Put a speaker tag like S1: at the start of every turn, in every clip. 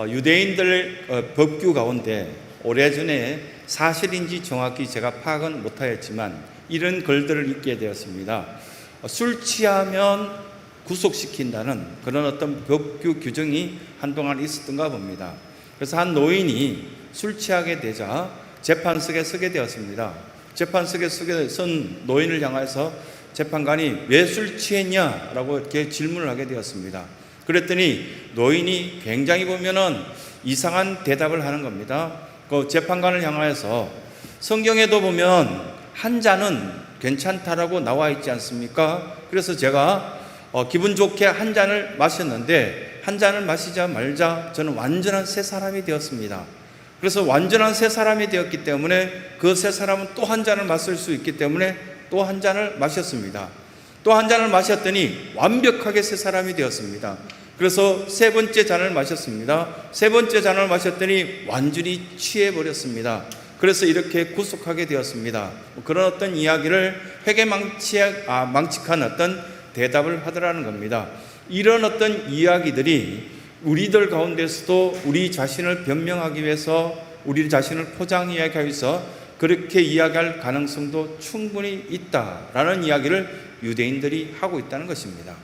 S1: 유대인들 법규 가운데 오래전에 사실인지 정확히 제가 파악은 못하였지만 이런 글들을 읽게 되었습니다. 술 취하면 구속시킨다는 그런 어떤 법규 규정이 한동안 있었던가 봅니다. 그래서 한 노인이 술 취하게 되자 재판석에 서게 되었습니다. 재판석에 선 노인을 향해서 재판관이 왜 술 취했냐라고 이렇게 질문을 하게 되었습니다. 그랬더니 노인이 굉장히 보면은 이상한 대답을 하는 겁니다. 그 재판관을 향하여서 성경에도 보면 한 잔은 괜찮다라고 나와 있지 않습니까? 그래서 제가 기분 좋게 한 잔을 마셨는데 한 잔을 마시자 말자 저는 완전한 새 사람이 되었습니다. 그래서 완전한 새 사람이 되었기 때문에 그 새 사람은 또 한 잔을 마실 수 있기 때문에 또 한 잔을 마셨습니다. 또 한 잔을 마셨더니 완벽하게 새 사람이 되었습니다. 그래서 세 번째 잔을 마셨습니다. 세 번째 잔을 마셨더니 완전히 취해버렸습니다. 그래서 이렇게 구속하게 되었습니다. 그런 어떤 이야기를 회개망측한 어떤 대답을 하더라는 겁니다. 이런 어떤 이야기들이 우리들 가운데서도 우리 자신을 변명하기 위해서 우리 자신을 포장 이야기하기 위해서 그렇게 이야기할 가능성도 충분히 있다라는 이야기를 유대인들이 하고 있다는 것입니다.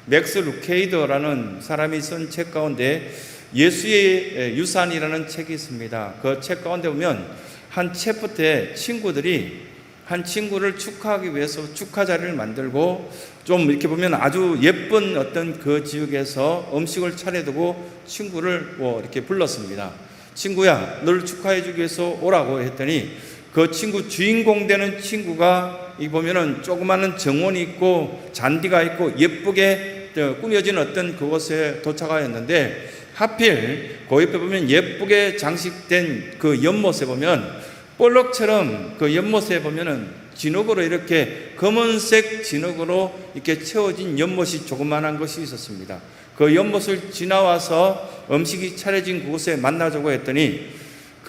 S1: 맥스 루케이더라는 사람이 쓴 책 가운데 예수의 유산이라는 책이 있습니다. 그 책 가운데 보면 한 챕터에 친구들이 한 친구를 축하하기 위해서 축하 자리를 만들고 좀 이렇게 보면 아주 예쁜 어떤 그 지역에서 음식을 차려두고 친구를 이렇게 불렀습니다. 친구야, 너를 축하해 주기 위해서 오라고 했더니 그 친구 주인공 되는 친구가 이 보면은 조그마한 정원이 있고 잔디가 있고 예쁘게 꾸며진 어떤 그곳에 도착하였는데 하필 그 옆에 보면 예쁘게 장식된 그 연못에 보면 볼록처럼 그 연못에 보면은 진흙으로 이렇게 검은색 진흙으로 이렇게 채워진 연못이 조그만한 것이 있었습니다. 그 연못을 지나와서 음식이 차려진 그곳에 만나자고 했더니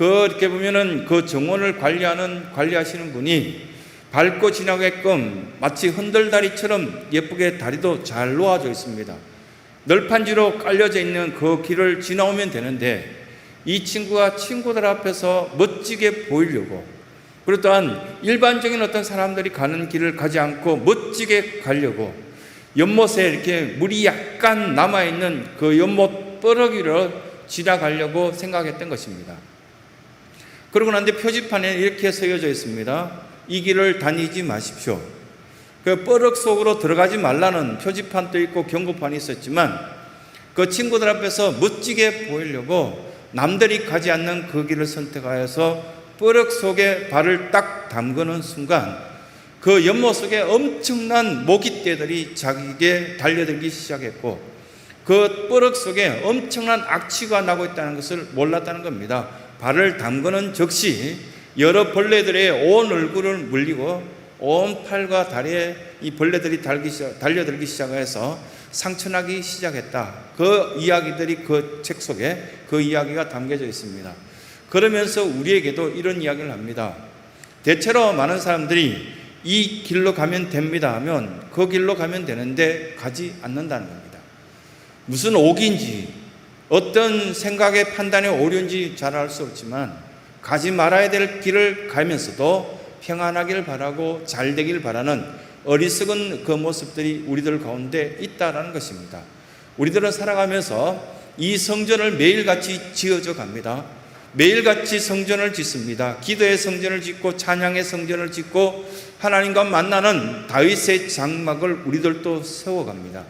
S1: 이렇게 보면은 그 정원을 관리하시는 분이 밟고 지나게끔 마치 흔들다리처럼 예쁘게 다리도 잘 놓아져 있습니다. 널판지로 깔려져 있는 그 길을 지나오면 되는데 이 친구가 친구들 앞에서 멋지게 보이려고 그리고 또한 일반적인 어떤 사람들이 가는 길을 가지 않고 멋지게 가려고 연못에 이렇게 물이 약간 남아있는 그 연못 뻐러기를 지나가려고 생각했던 것입니다. 그러고 난 뒤에 표지판에 이렇게 새겨져 있습니다. 이 길을 다니지 마십시오. 그 뻐럭 속으로 들어가지 말라는 표지판도 있고 경고판이 있었지만 그 친구들 앞에서 멋지게 보이려고 남들이 가지 않는 그 길을 선택하여서 뻐럭 속에 발을 딱 담그는 순간 그 연못 속에 엄청난 모깃떼들이 자기에게 달려들기 시작했고 그 뻐럭 속에 엄청난 악취가 나고 있다는 것을 몰랐다는 겁니다. 발을 담그는 즉시 여러 벌레들의 온 얼굴을 물리고 온 팔과 다리에 이 벌레들이 달려들기 시작해서 상처나기 시작했다. 그 이야기들이 그 책 속에 그 이야기가 담겨져 있습니다. 그러면서 우리에게도 이런 이야기를 합니다. 대체로 많은 사람들이 이 길로 가면 됩니다 하면 그 길로 가면 되는데 가지 않는다는 겁니다. 무슨 옥인지 어떤 생각의 판단의 오류인지 잘 알 수 없지만 가지 말아야 될 길을 가면서도 평안하길 바라고 잘 되길 바라는 어리석은 그 모습들이 우리들 가운데 있다라는 것입니다. 우리들은 살아가면서 이 성전을 매일같이 지어져 갑니다. 매일같이 성전을 짓습니다. 기도의 성전을 짓고 찬양의 성전을 짓고 하나님과 만나는 다윗의 장막을 우리들도 세워갑니다.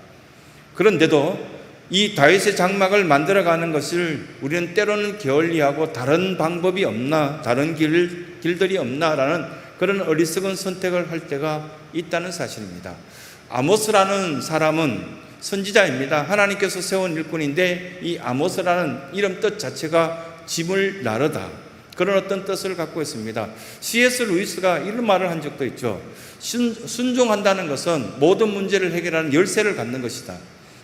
S1: 그런데도 이 다윗의 장막을 만들어가는 것을 우리는 때로는 게을리하고 다른 방법이 없나, 다른 길들이 없나라는 그런 어리석은 선택을 할 때가 있다는 사실입니다. 아모스라는 사람은 선지자입니다. 하나님께서 세운 일꾼인데 이 아모스라는 이름 뜻 자체가 짐을 나르다, 그런 어떤 뜻을 갖고 있습니다. C.S. 루이스가 이런 말을 한 적도 있죠. 순종한다는 것은 모든 문제를 해결하는 열쇠를 갖는 것이다.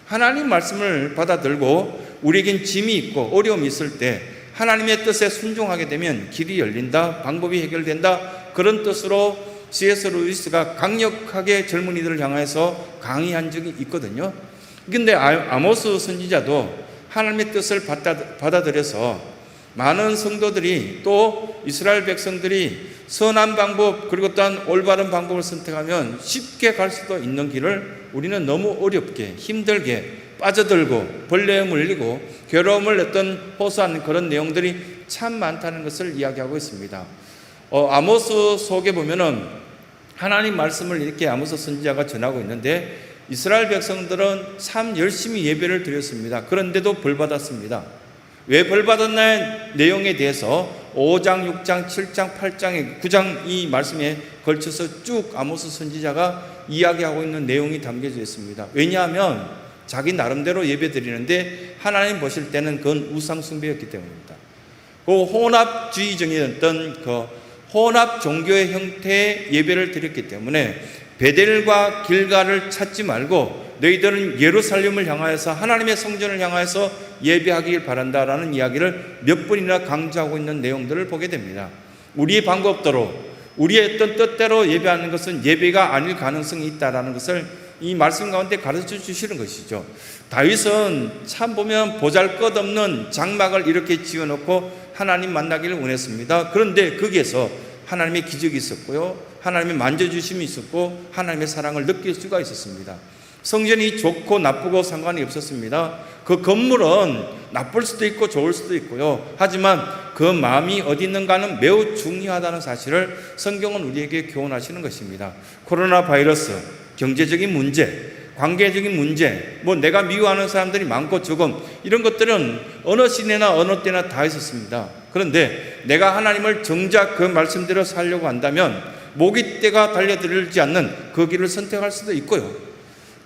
S1: 하나님 말씀을 받아들고 우리에겐 짐이 있고 어려움이 있을 때 하나님의 뜻에 순종하게 되면 길이 열린다, 방법이 해결된다, 그런 뜻으로 C.S. 루이스가 강력하게 젊은이들을 향해서 강의한 적이 있거든요. 그런데 아모스 선지자도 하나님의 뜻을 받아들여서 많은 성도들이 또 이스라엘 백성들이 선한 방법 그리고 또한 올바른 방법을 선택하면 쉽게 갈 수도 있는 길을 우리는 너무 어렵게 힘들게 빠져들고 벌레에 물리고 괴로움을 호소하는 그런 내용들이 참 많다는 것을 이야기하고 있습니다. 아모스 속에 보면은 하나님 말씀을 이렇게 아모스 선지자가 전하고 있는데 이스라엘 백성들은 참 열심히 예배를 드렸습니다. 그런데도 벌받았습니다. 왜 벌받았나의 내용에 대해서 5장, 6장, 7장, 8장에 9장 이 말씀에 걸쳐서 쭉 아모스 선지자가 이야기하고 있는 내용이 담겨져 있습니다. 왜냐하면 자기 나름대로 예배 드리는데 하나님 보실 때는 그건 우상 숭배였기 때문입니다. 그 혼합주의적이었던 그 혼합 종교의 형태의 예배를 드렸기 때문에 베델과 길갈을 찾지 말고 너희들은 예루살렘을 향하여서 하나님의 성전을 향하여서 예배하길 바란다라는 이야기를 몇 번이나 강조하고 있는 내용들을 보게 됩니다. 우리의 방법대로 우리의 어떤 뜻대로 예배하는 것은 예배가 아닐 가능성이 있다라는 것을 이 말씀 가운데 가르쳐 주시는 것이죠. 다윗은 참 보면 보잘것없는 장막을 이렇게 지어놓고 하나님 만나기를 원했습니다. 그런데 거기에서 하나님의 기적이 있었고요, 하나님의 만져주심이 있었고 하나님의 사랑을 느낄 수가 있었습니다. 성전이 좋고 나쁘고 상관이 없었습니다. 그 건물은 나쁠 수도 있고 좋을 수도 있고요, 하지만 그 마음이 어디 있는가는 매우 중요하다는 사실을 성경은 우리에게 교훈하시는 것입니다. 코로나 바이러스, 경제적인 문제, 관계적인 문제, 내가 미워하는 사람들이 많고 적음, 이런 것들은 어느 시대나 어느 때나 다 있었습니다. 그런데 내가 하나님을 정작 그 말씀대로 살려고 한다면 모기떼가 달려들지 않는 그 길을 선택할 수도 있고요,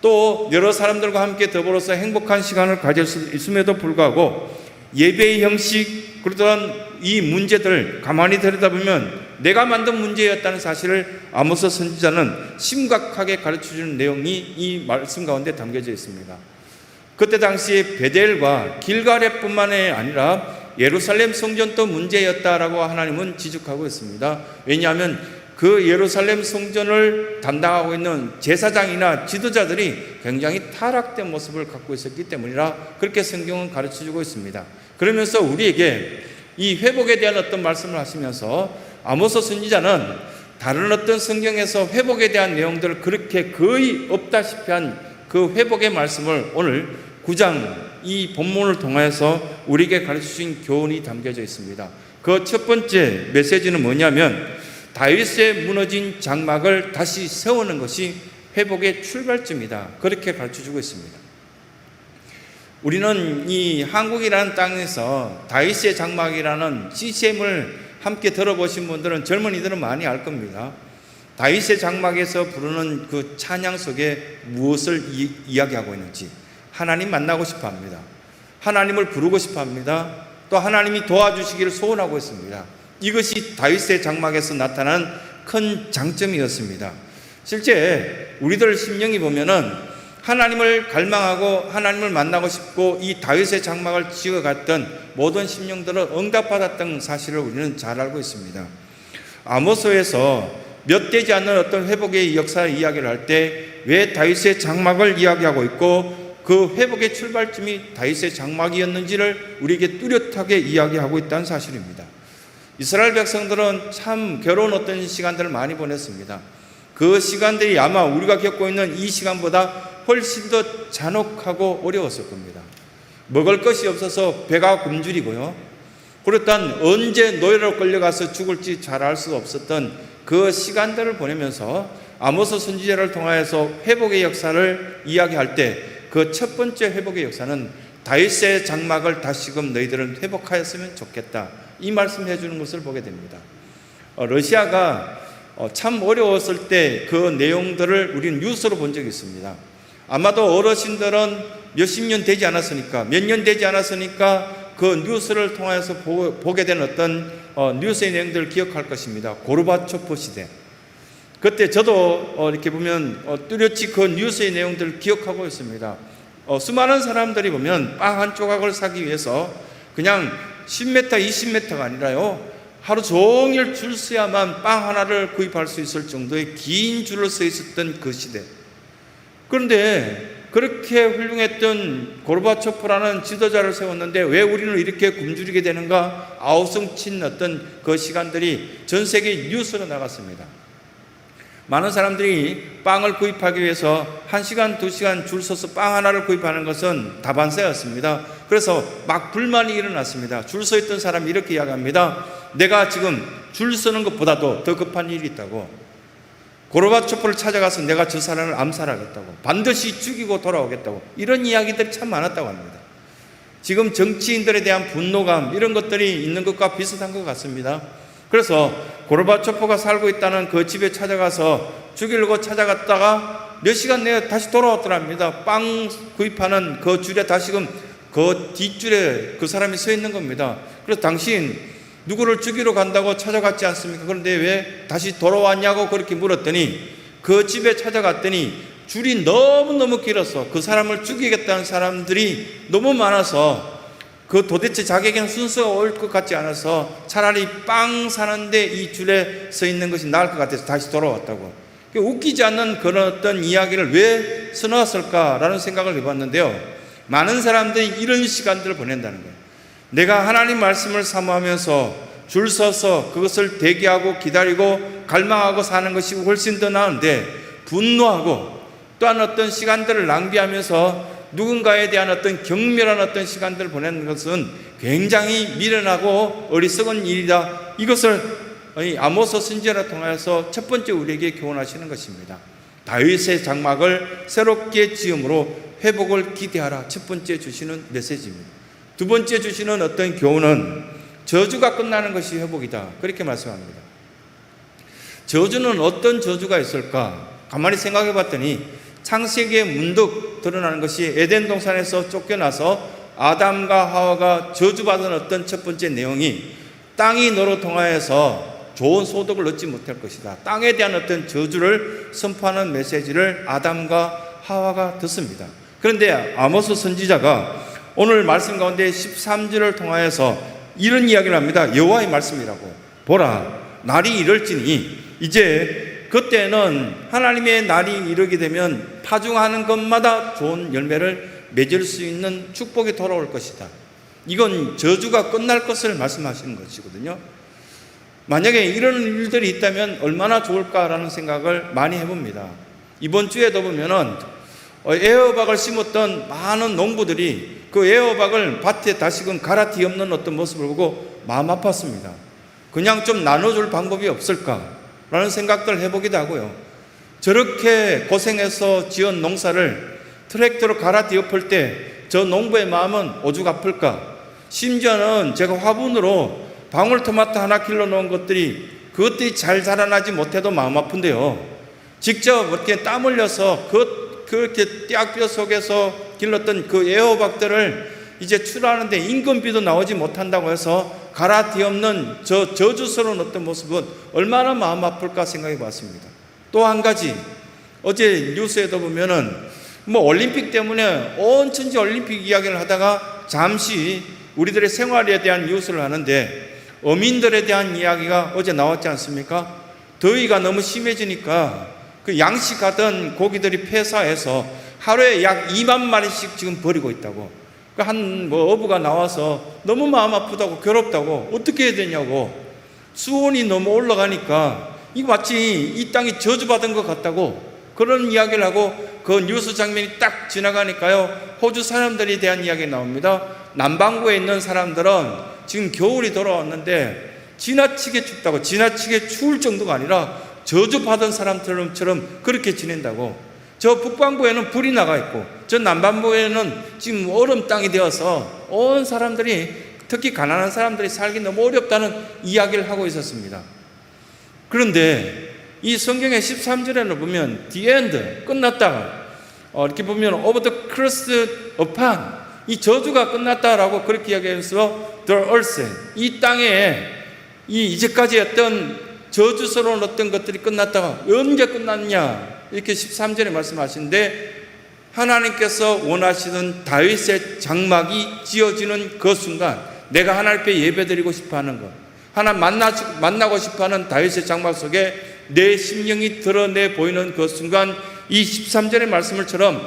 S1: 또 여러 사람들과 함께 더불어서 행복한 시간을 가질 수 있음에도 불구하고 예배의 형식, 그러던 이 문제들 가만히 들여다보면 내가 만든 문제였다는 사실을 아모스 선지자는 심각하게 가르쳐주는 내용이 이 말씀 가운데 담겨져 있습니다. 그때 당시에 베델과 길갈뿐만이 아니라 예루살렘 성전도 문제였다라고 하나님은 지적하고 있습니다. 왜냐하면 그 예루살렘 성전을 담당하고 있는 제사장이나 지도자들이 굉장히 타락된 모습을 갖고 있었기 때문이라 그렇게 성경은 가르쳐주고 있습니다. 그러면서 우리에게 이 회복에 대한 어떤 말씀을 하시면서 아모스 선지자는 다른 어떤 성경에서 회복에 대한 내용들을 그렇게 거의 없다시피 한 그 회복의 말씀을 오늘 9장 이 본문을 통해서 우리에게 가르치신 교훈이 담겨져 있습니다. 그 첫 번째 메시지는 뭐냐면 다윗의 무너진 장막을 다시 세우는 것이 회복의 출발점이다, 그렇게 가르쳐주고 있습니다. 우리는 이 한국이라는 땅에서 다윗의 장막이라는 CCM을 함께 들어보신 분들은, 젊은이들은 많이 알 겁니다. 다윗의 장막에서 부르는 그 찬양 속에 무엇을 이야기하고 있는지, 하나님 만나고 싶어 합니다. 하나님을 부르고 싶어 합니다. 또 하나님이 도와주시기를 소원하고 있습니다. 이것이 다윗의 장막에서 나타난 큰 장점이었습니다. 실제 우리들 심령이 보면은 하나님을 갈망하고 하나님을 만나고 싶고 이 다윗의 장막을 지어갔던 모든 심령들을 응답받았던 사실을 우리는 잘 알고 있습니다. 아모스에서 몇 되지 않는 어떤 회복의 역사 이야기를 할 때 왜 다윗의 장막을 이야기하고 있고 그 회복의 출발점이 다윗의 장막이었는지를 우리에게 뚜렷하게 이야기하고 있다는 사실입니다. 이스라엘 백성들은 참 괴로운 어떤 시간들을 많이 보냈습니다. 그 시간들이 아마 우리가 겪고 있는 이 시간보다 훨씬 더 잔혹하고 어려웠을 겁니다. 먹을 것이 없어서 배가 굶주리고요, 그렇단 언제 노예로 끌려가서 죽을지 잘 알 수 없었던 그 시간들을 보내면서 아모스 선지자를 통하여서 회복의 역사를 이야기할 때 그 첫 번째 회복의 역사는 다윗의 장막을 다시금 너희들은 회복하였으면 좋겠다, 이 말씀해 주는 것을 보게 됩니다. 러시아가 참 어려웠을 때 그 내용들을 우리는 뉴스로 본 적이 있습니다. 아마도 어르신들은 몇십 년 되지 않았으니까, 몇 년 되지 않았으니까 그 뉴스를 통해서 보게 된 어떤 뉴스의 내용들을 기억할 것입니다. 고르바초프 시대. 그때 저도 이렇게 보면 뚜렷이 그 뉴스의 내용들을 기억하고 있습니다. 수많은 사람들이 보면 빵 한 조각을 사기 위해서 그냥 10m, 20m가 아니라요, 하루 종일 줄 서야만 빵 하나를 구입할 수 있을 정도의 긴 줄을 서 있었던 그 시대. 그런데 그렇게 훌륭했던 고르바초프라는 지도자를 세웠는데 왜 우리는 이렇게 굶주리게 되는가? 아우성친 어떤 그 시간들이 전 세계 뉴스로 나갔습니다. 많은 사람들이 빵을 구입하기 위해서 1시간, 2시간 줄 서서 빵 하나를 구입하는 것은 다반사였습니다. 그래서 막 불만이 일어났습니다. 줄 서 있던 사람이 이렇게 이야기합니다. 내가 지금 줄 서는 것보다도 더 급한 일이 있다고. 고르바초프를 찾아가서 내가 저 사람을 암살하겠다고, 반드시 죽이고 돌아오겠다고, 이런 이야기들이 참 많았다고 합니다. 지금 정치인들에 대한 분노감, 이런 것들이 있는 것과 비슷한 것 같습니다. 그래서 고르바초프가 살고 있다는 그 집에 찾아가서 죽이려고 찾아갔다가 몇 시간 내에 다시 돌아왔더랍니다. 빵 구입하는 그 줄에 다시금 그 뒷줄에 그 사람이 서 있는 겁니다. 그래서 당신 누구를 죽이러 간다고 찾아갔지 않습니까? 그런데 왜 다시 돌아왔냐고 그렇게 물었더니 그 집에 찾아갔더니 줄이 너무너무 길어서 그 사람을 죽이겠다는 사람들이 너무 많아서 그 도대체 자기에게는 순서가 올 것 같지 않아서 차라리 빵 사는데 이 줄에 서 있는 것이 나을 것 같아서 다시 돌아왔다고. 웃기지 않는 그런 어떤 이야기를 왜 써놨을까라는 생각을 해봤는데요. 많은 사람들이 이런 시간들을 보낸다는 거예요. 내가 하나님 말씀을 사모하면서 줄 서서 그것을 대기하고 기다리고 갈망하고 사는 것이 훨씬 더 나은데 분노하고 또한 어떤 시간들을 낭비하면서 누군가에 대한 어떤 경멸한 어떤 시간들을 보내는 것은 굉장히 미련하고 어리석은 일이다. 이것을 아모스 선지자를 통해서 첫 번째 우리에게 교훈하시는 것입니다. 다윗의 장막을 새롭게 지음으로 회복을 기대하라. 첫 번째 주시는 메시지입니다. 두 번째 주시는 어떤 교훈은 저주가 끝나는 것이 회복이다. 그렇게 말씀합니다. 저주는 어떤 저주가 있을까? 가만히 생각해 봤더니 창세기에 문득 드러나는 것이 에덴 동산에서 쫓겨나서 아담과 하와가 저주받은 어떤 첫 번째 내용이 땅이 너로 통하여서 좋은 소득을 얻지 못할 것이다. 땅에 대한 어떤 저주를 선포하는 메시지를 아담과 하와가 듣습니다. 그런데 아모스 선지자가 오늘 말씀 가운데 13절을 통하여서 이런 이야기를 합니다. 여호와의 말씀이라고. 보라, 날이 이럴지니 이제 그때는 하나님의 날이 이르게 되면 파종하는 것마다 좋은 열매를 맺을 수 있는 축복이 돌아올 것이다. 이건 저주가 끝날 것을 말씀하시는 것이거든요. 만약에 이런 일들이 있다면 얼마나 좋을까라는 생각을 많이 해봅니다. 이번 주에도 보면은 애호박을 심었던 많은 농부들이 그 애호박을 밭에 다시금 갈아 뒤엎는 어떤 모습을 보고 마음 아팠습니다. 그냥 좀 나눠줄 방법이 없을까라는 생각들 해보기도 하고요. 저렇게 고생해서 지은 농사를 트랙터로 갈아 뒤엎을 때 저 농부의 마음은 오죽 아플까. 심지어는 제가 화분으로 방울토마토 하나 길러놓은 것들이 그것들이 잘 자라나지 못해도 마음 아픈데요. 직접 이렇게 땀 흘려서 그렇게 떼약볕 속에서 길렀던 그 애호박들을 이제 출하하는데 인건비도 나오지 못한다고 해서 갈아 뒤엎는 저 저주스러운 어떤 모습은 얼마나 마음 아플까 생각해 봤습니다. 또 한 가지, 어제 뉴스에도 보면은 올림픽 때문에 온 천지 올림픽 이야기를 하다가 잠시 우리들의 생활에 대한 뉴스를 하는데 어민들에 대한 이야기가 어제 나왔지 않습니까? 더위가 너무 심해지니까 그 양식하던 고기들이 폐사해서 하루에 약 2만 마리씩 지금 버리고 있다고. 한 어부가 나와서 너무 마음 아프다고 괴롭다고 어떻게 해야 되냐고. 수온이 너무 올라가니까 이거 마치 이 땅이 저주받은 것 같다고 그런 이야기를 하고 그 뉴스 장면이 딱 지나가니까요. 호주 사람들에 대한 이야기 나옵니다. 남반구에 있는 사람들은 지금 겨울이 돌아왔는데 지나치게 춥다고, 지나치게 추울 정도가 아니라 저주받은 사람처럼 그렇게 지낸다고. 저 북반구에는 불이 나가 있고 저 남반구에는 지금 얼음 땅이 되어서 온 사람들이, 특히 가난한 사람들이 살기 너무 어렵다는 이야기를 하고 있었습니다. 그런데 이 성경의 13절에는 보면 the end, 끝났다. 이렇게 보면 over the curse upon, 이 저주가 끝났다라고 그렇게 이야기하면서 the earth, 이 땅에 이 이제까지 했던 저주스러운 어떤 것들이 끝났다가 언제 끝났냐 이렇게 13절에 말씀하시는데 하나님께서 원하시는 다윗의 장막이 지어지는 그 순간 내가 하나님 앞에 예배드리고 싶어하는 것, 하나님 만나고 싶어하는 다윗의 장막 속에 내 심령이 드러내 보이는 그 순간 이 13절의 말씀을처럼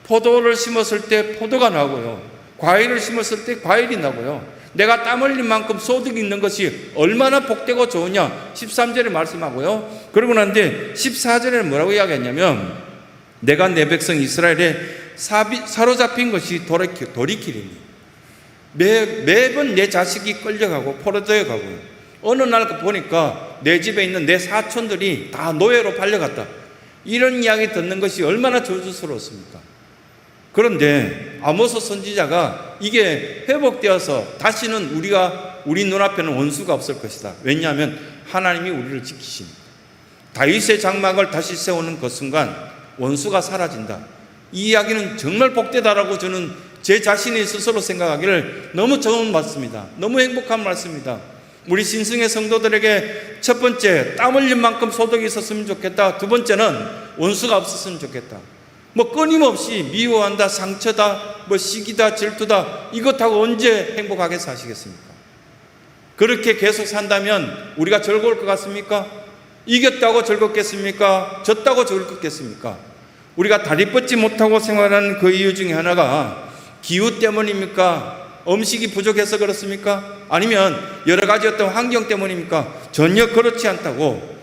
S1: 포도를 심었을 때 포도가 나고요. 과일을 심었을 때 과일이 나고요. 내가 땀 흘린 만큼 소득이 있는 것이 얼마나 복되고 좋으냐 13절에 말씀하고요. 그러고 난데 14절에 뭐라고 이야기했냐면 내가 내 백성 이스라엘에 사로잡힌 것이 돌이키리니 매번 내 자식이 끌려가고 포로되어 가고요. 어느 날 보니까 내 집에 있는 내 사촌들이 다 노예로 팔려갔다. 이런 이야기 듣는 것이 얼마나 저주스러웠습니까? 그런데 아모스 선지자가 이게 회복되어서 다시는 우리 눈앞에는 원수가 없을 것이다. 왜냐하면 하나님이 우리를 지키십니다. 다윗의 장막을 다시 세우는 그 순간 원수가 사라진다. 이 이야기는 정말 복되다라고 저는 제 자신이 스스로 생각하기를 너무 좋은 말씀입니다. 너무 행복한 말씀입니다. 우리 신승의 성도들에게 첫 번째 땀 흘린 만큼 소득이 있었으면 좋겠다. 두 번째는 원수가 없었으면 좋겠다. 끊임없이 미워한다, 상처다, 시기다, 질투다 이것하고 언제 행복하게 사시겠습니까? 그렇게 계속 산다면 우리가 즐거울 것 같습니까? 이겼다고 즐겁겠습니까? 졌다고 즐겁겠습니까? 우리가 다리 뻗지 못하고 생활하는 그 이유 중에 하나가 기후 때문입니까? 음식이 부족해서 그렇습니까? 아니면 여러 가지 어떤 환경 때문입니까? 전혀 그렇지 않다고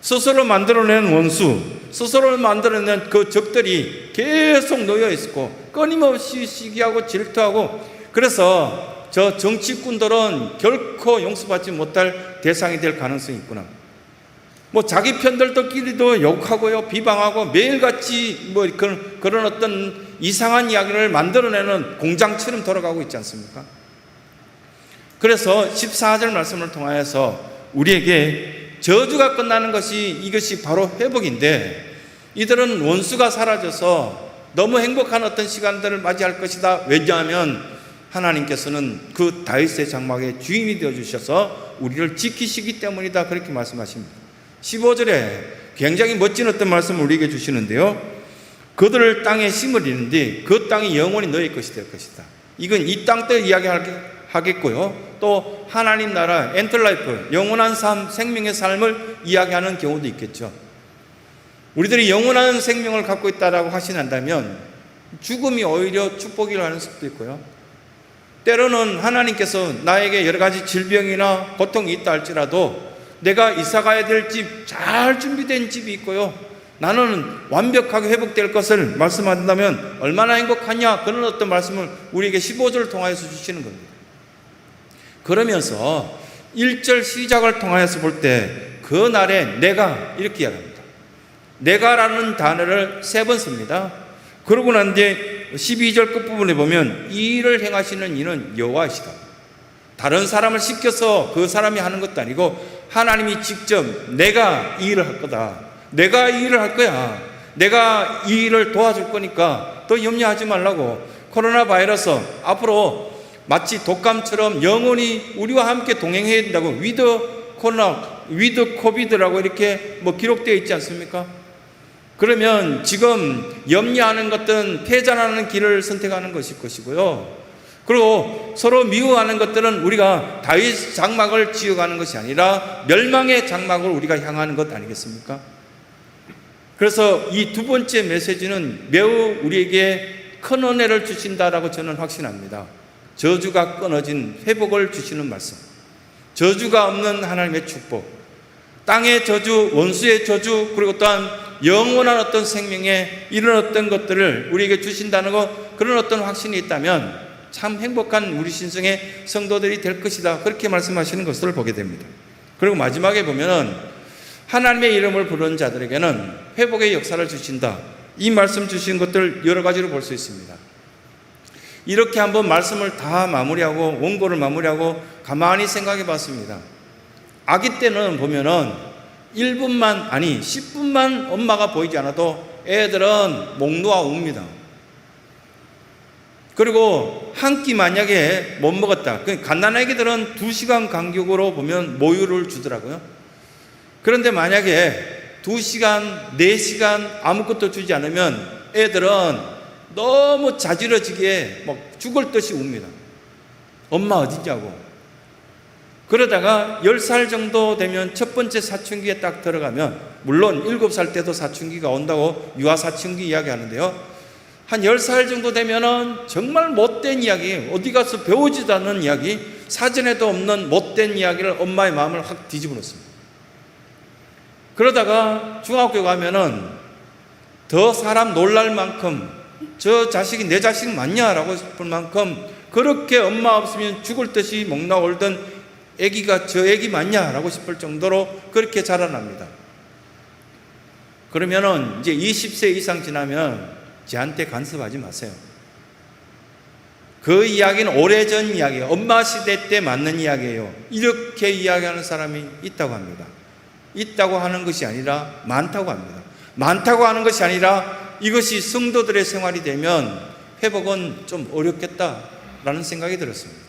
S1: 스스로 만들어낸 원수, 스스로 만들어낸 그 적들이 계속 놓여 있었고 끊임없이 시기하고 질투하고 그래서 저 정치꾼들은 결코 용서받지 못할 대상이 될 가능성이 있구나. 자기 편들끼리도 욕하고요, 비방하고 매일같이 그런 어떤 이상한 이야기를 만들어내는 공장처럼 돌아가고 있지 않습니까? 그래서 14절 말씀을 통하여서 우리에게 저주가 끝나는 이것이 바로 회복인데 이들은 원수가 사라져서 너무 행복한 어떤 시간들을 맞이할 것이다. 왜냐하면 하나님께서는 그 다윗의 장막의 주인이 되어주셔서 우리를 지키시기 때문이다. 그렇게 말씀하십니다. 15절에 굉장히 멋진 어떤 말씀을 우리에게 주시는데요. 그들을 땅에 심으리는데 그 땅이 영원히 너희 것이 될 것이다. 이건 이 땅 때 이야기하겠고요. 또 하나님 나라 엔터라이프 영원한 삶, 생명의 삶을 이야기하는 경우도 있겠죠. 우리들이 영원한 생명을 갖고 있다라고 하신다면 죽음이 오히려 축복이라 하는 수도 있고요. 때로는 하나님께서 나에게 여러 가지 질병이나 고통이 있다 할지라도 내가 이사 가야 될 집, 잘 준비된 집이 있고요. 나는 완벽하게 회복될 것을 말씀한다면 얼마나 행복하냐. 그런 어떤 말씀을 우리에게 15절을 통하여서 주시는 겁니다. 그러면서 1절 시작을 통하여서 볼 때 그 날에 내가 이렇게 이야기합니다. 내가라는 단어를 3번 씁니다. 그러고 난 뒤에 12절 끝부분에 보면 이 일을 행하시는 이는 여호와이시다. 다른 사람을 시켜서 그 사람이 하는 것도 아니고 하나님이 직접 내가 이 일을 할 거다. 내가 이 일을 할 거야. 내가 이 일을 도와줄 거니까 또 염려하지 말라고. 코로나 바이러스 앞으로 마치 독감처럼 영원히 우리와 함께 동행해야 된다고 위드 코비드라고 이렇게 기록되어 있지 않습니까? 그러면 지금 염려하는 것들은 패전하는 길을 선택하는 것일 것이고요. 그리고 서로 미워하는 것들은 우리가 다윗 장막을 지어가는 것이 아니라 멸망의 장막을 우리가 향하는 것 아니겠습니까? 그래서 이 두 번째 메시지는 매우 우리에게 큰 은혜를 주신다라고 저는 확신합니다. 저주가 끊어진 회복을 주시는 말씀, 저주가 없는 하나님의 축복, 땅의 저주, 원수의 저주, 그리고 또한 영원한 어떤 생명에 이런 어떤 것들을 우리에게 주신다는 것, 그런 어떤 확신이 있다면 참 행복한 우리 신성의 성도들이 될 것이다. 그렇게 말씀하시는 것을 보게 됩니다. 그리고 마지막에 보면은 하나님의 이름을 부르는 자들에게는 회복의 역사를 주신다. 이 말씀 주신 것들 여러 가지로 볼 수 있습니다. 이렇게 한번 말씀을 다 마무리하고 원고를 마무리하고 가만히 생각해 봤습니다. 아기 때는 보면은 1분만 아니 10분만 엄마가 보이지 않아도 애들은 목 놓아 웁니다. 그리고 한 끼 만약에 못 먹었다. 갓난 아기들은 2시간 간격으로 보면 모유를 주더라고요. 그런데 만약에 2시간, 4시간 아무것도 주지 않으면 애들은 너무 자지러지게 죽을 듯이 웁니다. 엄마 어디냐고. 그러다가 10살 정도 되면 첫 번째 사춘기에 딱 들어가면, 물론 7살 때도 사춘기가 온다고 유아사춘기 이야기하는데요. 한 10살 정도 되면은 정말 못된 이야기, 어디 가서 배우지도 않는 이야기, 사전에도 없는 못된 이야기를 엄마의 마음을 확 뒤집어 놓습니다. 그러다가 중학교 가면은 더 사람 놀랄 만큼 저 자식이 내 자식 맞냐라고 싶을 만큼 그렇게 엄마 없으면 죽을 듯이 목 나올던 애기가 저 애기 맞냐라고 싶을 정도로 그렇게 자라납니다. 그러면은 이제 20세 이상 지나면 저한테 간섭하지 마세요. 그 이야기는 오래전 이야기예요. 엄마 시대 때 맞는 이야기예요. 이렇게 이야기하는 사람이 있다고 합니다. 있다고 하는 것이 아니라 많다고 합니다. 많다고 하는 것이 아니라 이것이 성도들의 생활이 되면 회복은 좀 어렵겠다라는 생각이 들었습니다.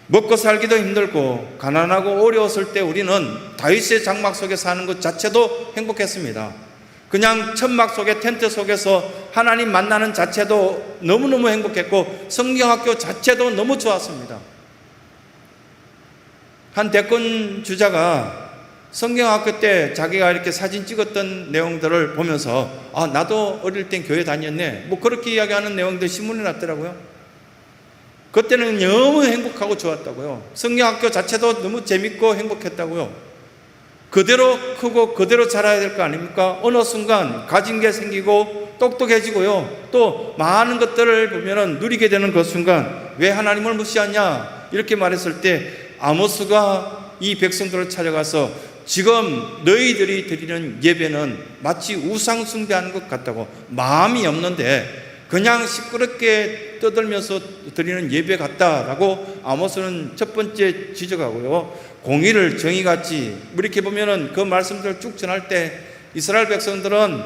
S1: 먹고 살기도 힘들고 가난하고 어려웠을 때 우리는 다윗의 장막 속에 사는 것 자체도 행복했습니다. 그냥 천막 속에 텐트 속에서 하나님 만나는 자체도 너무너무 행복했고 성경학교 자체도 너무 좋았습니다. 한 대권 주자가 성경학교 때 자기가 이렇게 사진 찍었던 내용들을 보면서 나도 어릴 땐 교회 다녔네 뭐 그렇게 이야기하는 내용들 신문에 났더라고요. 그때는 너무 행복하고 좋았다고요. 성경학교 자체도 너무 재밌고 행복했다고요. 그대로 크고 그대로 자라야 될 거 아닙니까? 어느 순간 가진 게 생기고 똑똑해지고요. 또 많은 것들을 보면은 누리게 되는 그 순간 왜 하나님을 무시하냐? 이렇게 말했을 때 아모스가 이 백성들을 찾아가서 지금 너희들이 드리는 예배는 마치 우상 숭배하는 것 같다고 마음이 없는데 그냥 시끄럽게 떠들면서 드리는 예배 같다라고 아모스는 첫 번째 지적하고요. 공의를 정의같이 이렇게 보면은 그 말씀들을 쭉 전할 때 이스라엘 백성들은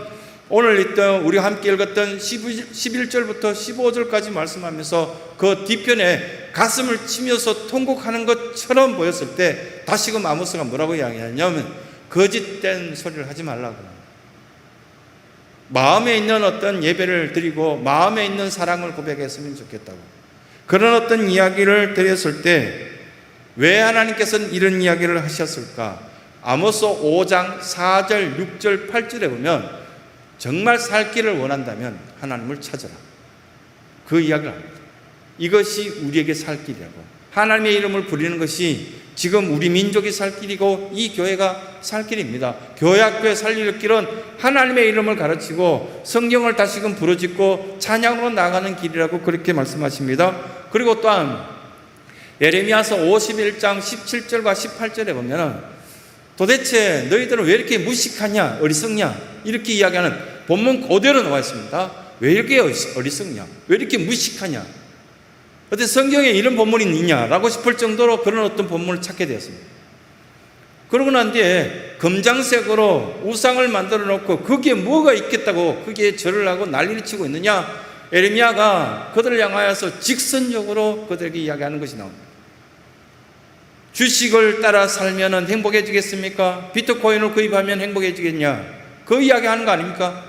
S1: 오늘 있던 우리가 함께 읽었던 11절부터 15절까지 말씀하면서 그 뒤편에 가슴을 치면서 통곡하는 것처럼 보였을 때 다시금 아모스가 뭐라고 이야기하냐면 거짓된 소리를 하지 말라고, 마음에 있는 어떤 예배를 드리고 마음에 있는 사랑을 고백했으면 좋겠다고 그런 어떤 이야기를 드렸을 때 왜 하나님께서는 이런 이야기를 하셨을까? 아모스 5장 4절 6절 8절에 보면 정말 살 길을 원한다면 하나님을 찾아라 그 이야기를 합니다. 이것이 우리에게 살 길이라고, 하나님의 이름을 부리는 것이 지금 우리 민족이 살 길이고 이 교회가 살 길입니다. 교회 학교의 살릴 길은 하나님의 이름을 가르치고 성경을 다시금 부르짖고 찬양으로 나가는 길이라고 그렇게 말씀하십니다. 그리고 또한 예레미야서 51장 17절과 18절에 보면 도대체 너희들은 왜 이렇게 무식하냐 어리석냐 이렇게 이야기하는 본문 그대로 나와 있습니다. 왜 이렇게 어리석냐, 왜 이렇게 무식하냐, 어떤 성경에 이런 본문이 있냐라고 싶을 정도로 그런 어떤 본문을 찾게 되었습니다. 그러고 난 뒤에 검정색으로 우상을 만들어 놓고 거기에 뭐가 있겠다고 거기에 절을 하고 난리를 치고 있느냐, 예레미야가 그들을 향하여서 직선적으로 그들에게 이야기하는 것이 나옵니다. 주식을 따라 살면 행복해지겠습니까? 비트코인을 구입하면 행복해지겠냐? 그 이야기하는 거 아닙니까?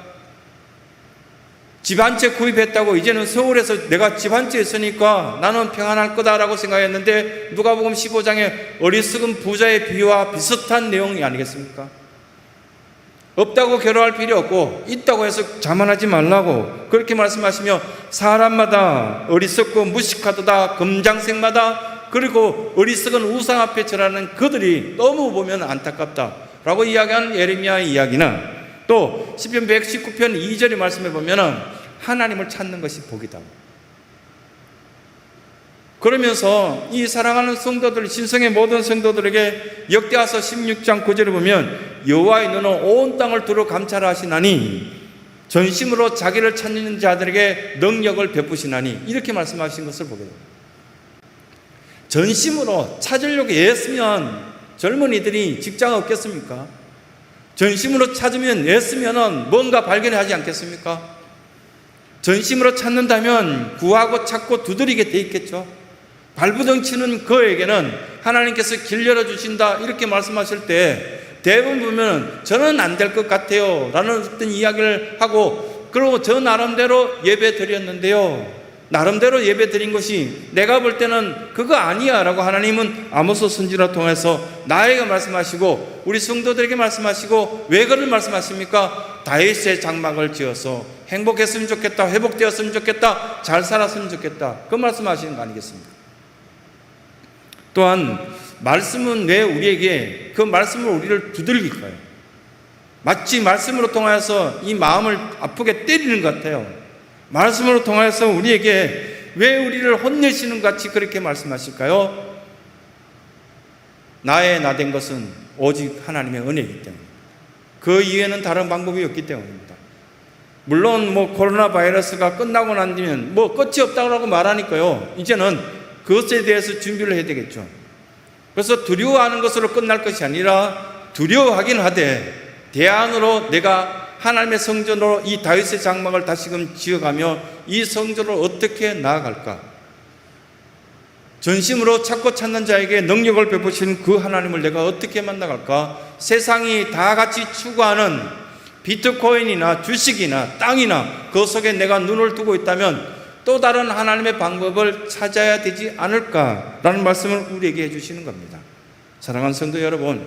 S1: 집 한 채 구입했다고 이제는 서울에서 내가 집 한 채 있으니까 나는 평안할 거다라고 생각했는데 누가복음 15장에 어리석은 부자의 비유와 비슷한 내용이 아니겠습니까? 없다고 괴로워할 필요 없고 있다고 해서 자만하지 말라고 그렇게 말씀하시며 사람마다 어리석고 무식하도다 금장색마다 그리고 어리석은 우상 앞에 절하는 그들이 너무 보면 안타깝다라고 이야기하는 예레미야의 이야기나 또 시편 119편 2절의 말씀에 보면은 하나님을 찾는 것이 복이다. 그러면서 이 사랑하는 성도들, 신성의 모든 성도들에게 역대하서 16장 9절에 보면 여호와의 눈은 온 땅을 두루 감찰하시나니 전심으로 자기를 찾는 자들에게 능력을 베푸시나니 이렇게 말씀하신 것을 보게 됩니다. 전심으로 찾으려고 애쓰면 젊은이들이 직장 없겠습니까? 전심으로 찾으면 애쓰면 뭔가 발견하지 않겠습니까? 전심으로 찾는다면 구하고 찾고 두드리게 돼 있겠죠. 발부덩치는 그에게는 하나님께서 길 열어주신다 이렇게 말씀하실 때 대부분 보면 저는 안 될 것 같아요 라는 어떤 이야기를 하고 그리고 저 나름대로 예배 드렸는데요, 나름대로 예배 드린 것이 내가 볼 때는 그거 아니야 라고 하나님은 아모스 선지자를 통해서 나에게 말씀하시고 우리 성도들에게 말씀하시고 왜 그를 말씀하십니까? 다윗의 장막을 지어서 행복했으면 좋겠다, 회복되었으면 좋겠다, 잘 살았으면 좋겠다, 그 말씀하시는 거 아니겠습니까? 또한 말씀은 왜 우리에게 그 말씀을 우리를 두들길까요? 마치 말씀으로 통하여서 이 마음을 아프게 때리는 것 같아요. 말씀으로 통하여서 우리에게 왜 우리를 혼내시는 것 같이 그렇게 말씀하실까요? 나의 나된 것은 오직 하나님의 은혜이기 때문에, 그 이외에는 다른 방법이 없기 때문입니다. 물론 코로나 바이러스가 끝나고 난 뒤면 끝이 없다고 말하니까요, 이제는 그것에 대해서 준비를 해야 되겠죠. 그래서 두려워하는 것으로 끝날 것이 아니라, 두려워하긴 하되 대안으로 내가 하나님의 성전으로 이 다윗의 장막을 다시금 지어가며 이 성전을 어떻게 나아갈까? 전심으로 찾고 찾는 자에게 능력을 베푸시는 그 하나님을 내가 어떻게 만나갈까? 세상이 다 같이 추구하는 비트코인이나 주식이나 땅이나 그 속에 내가 눈을 두고 있다면 또 다른 하나님의 방법을 찾아야 되지 않을까라는 말씀을 우리에게 해주시는 겁니다. 사랑하는 성도 여러분,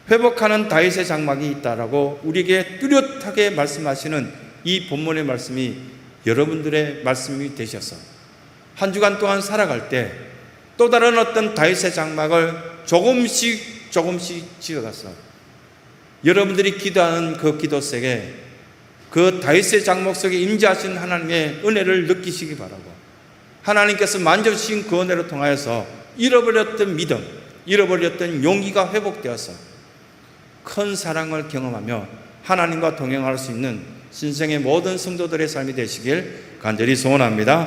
S1: 회복하는 다윗의 장막이 있다라고 우리에게 뚜렷하게 말씀하시는 이 본문의 말씀이 여러분들의 말씀이 되셔서 한 주간 동안 살아갈 때 또 다른 어떤 다윗의 장막을 조금씩 지어가서 여러분들이 기도하는 그 기도 속에 그 다윗의 장막 속에 임재하신 하나님의 은혜를 느끼시기 바라고, 하나님께서 만져주신 그 은혜로 통하여서 잃어버렸던 믿음, 잃어버렸던 용기가 회복되어서 큰 사랑을 경험하며 하나님과 동행할 수 있는 신생의 모든 성도들의 삶이 되시길 간절히 소원합니다.